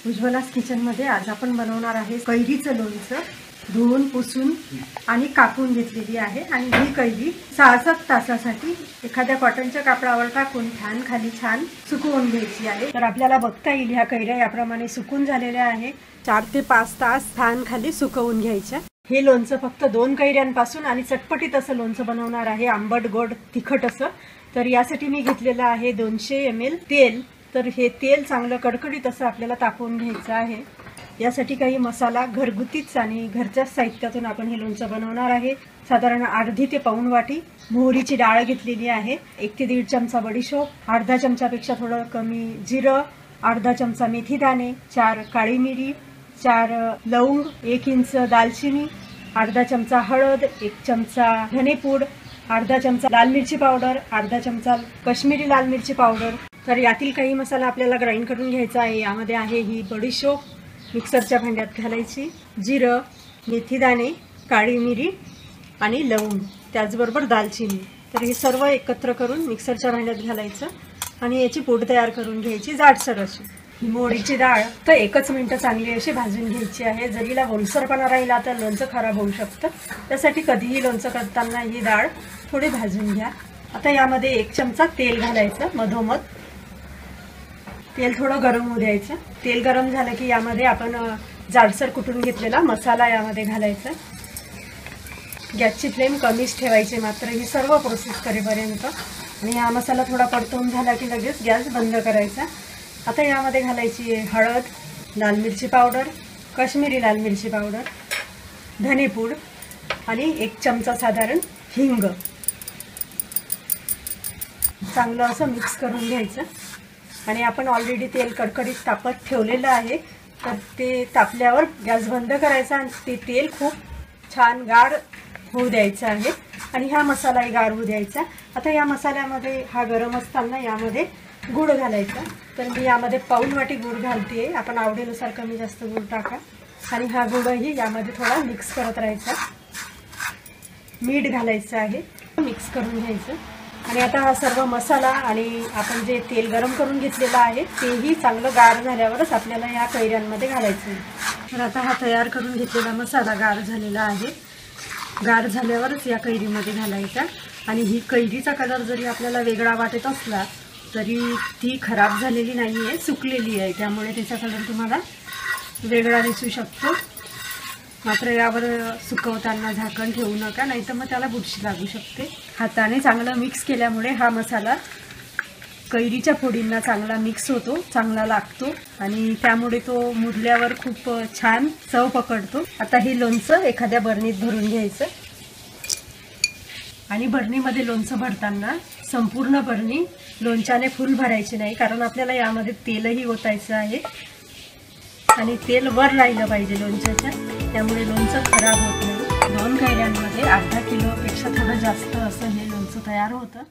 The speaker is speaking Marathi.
उज्ज्वलास किचनमध्ये आज आपण बनवणार आहे कैरीचं लोणचं। धुवून पुसून आणि कापून घेतलेली आहे आणि ही कैरी 6-7 तासासाठी एखाद्या कॉटनच्या कापडावर टाकून फॅन खाली छान सुकवून घ्यायची आहे। तर आपल्याला बघता येईल ह्या कैऱ्या याप्रमाणे सुकून झालेल्या आहे। 4 ते 5 तास फॅन खाली सुकवून घ्यायच्या। हे लोणचं फक्त 2 कैऱ्यांपासून आणि चटपटीत असं लोणचं बनवणार आहे, आंबट गोड तिखट असं। तर यासाठी मी घेतलेलं आहे 200 ml तेल। तर हे तेल चांगलं कडकडीत असं आपल्याला तापवून घ्यायचं आहे। यासाठी काही मसाला घरगुतीच आणि घरच्या साहित्यातून आपण हे लोणचं बनवणार आहे। साधारण अर्धी ते पाऊण वाटी मोहरीची डाळ घेतलेली आहे, 1 ते 1.5 चमचा बडीशोप, अर्धा चमचापेक्षा थोडं कमी जिरं, अर्धा चमचा मेथी दाणे, 4 काळी मिरी, 4 लवंग, 1 इंच दालचिनी, अर्धा चमचा हळद, 1 चमचा धनेपूड, अर्धा चमचा लाल मिरची पावडर, अर्धा चमचा काश्मीरी लाल मिरची पावडर। तर यातील काही मसाला आपल्याला ग्राइंड करून घ्यायचा आहे। यामध्ये आहे ही बडीशोप मिक्सरच्या भांड्यात घालायची, जिरं, मेथी दाणे, काळी मिरी आणि लवंग, त्याचबरोबर दालचिनी। तर हे सर्व एकत्र करून मिक्सरच्या भांड्यात घालायचं आणि याची पूड तयार करून घ्यायची जाडसर अशी। ही मोहरीची डाळ तर 1 मिनिट चांगली अशी भाजून घ्यायची आहे। जर हिला ओलसरपणा राहिला तर लोणचं खराब होऊ शकतं, त्यासाठी कधीही लोणचं करताना ही डाळ थोडी भाजून घ्या। आता यामध्ये 1 चमचा तेल घालायचं मधोमध। तेल थोडं गरम होऊ द्यायचं। तेल गरम झालं की यामध्ये आपण जाडसर कुटून घेतलेला मसाला यामध्ये घालायचा। गॅसची फ्लेम कमीच ठेवायची मात्र ही सर्व प्रोसेस करेपर्यंत। आणि हा मसाला थोडा परतवून झाला की लगेच गॅस बंद करायचा। आता यामध्ये घालायची हळद, लाल मिरची पावडर, काश्मीरी लाल मिरची पावडर, धनेपूड आणि 1 चमचा साधारण हिंग। चांगलं असं मिक्स करून घ्यायचं आणि आपण ऑलरेडी तेल कडकडीत तापत ठेवलेलं आहे। तर ते तापल्यावर गॅस बंद करायचा आणि ते तेल खूप छान गार होऊ द्यायचं आहे आणि हा मसालाही गार होऊ द्यायचा। आता या मसाल्यामध्ये हा गरम असताना यामध्ये गूळ घालायचा। तर मी यामध्ये पाऊण वाटी गूळ घालते, आपण आवडीनुसार कमी जास्त गूळ टाका। आणि हा गूळही यामध्ये थोडा मिक्स करत राहायचा। मीठ घालायचं आहे, मिक्स करून घ्यायचं। आणि आता हा सर्व मसाला आणि आपण जे तेल गरम करून घेतलेलं आहे तेही चांगलं गार झाल्यावरच आपल्याला या कैऱ्यांमध्ये घालायचं आहे। तर आता हा तयार करून घेतलेला मसाला गार झालेला आहे। गार झाल्यावरच या कैरीमध्ये घालायचा। आणि ही कैरीचा कलर जरी आपल्याला वेगळा वाटत असला तरी ती खराब झालेली नाही आहे, सुकलेली आहे, त्यामुळे त्याचा कलर तुम्हाला वेगळा दिसू शकतो। मात्र यावर सुकवताना झाकण ठेवू नका, नाहीतर मग त्याला बुरशी लागू शकते। हाताने चांगलं मिक्स केल्यामुळे हा मसाला कैरीच्या फोडींना चांगला मिक्स होतो, चांगला लागतो आणि त्यामुळे तो मुरल्यावर खूप छान चव पकडतो। आता हे लोणचं एखाद्या बरणीत भरून घ्यायचं आणि बरणीमध्ये लोणचं भरताना संपूर्ण बरणी लोणच्याने फुल भरायची नाही, कारण आपल्याला यामध्ये तेलही ओतायचं आहे आणि तेल वर राहिलं पाहिजे लोणच्याच्या, त्यामुळे लोणचं खराब होत नाही। 2 कैऱ्यांमध्ये अर्धा किलोपेक्षा थोडं जास्त असं हे लोणचं तयार होतं।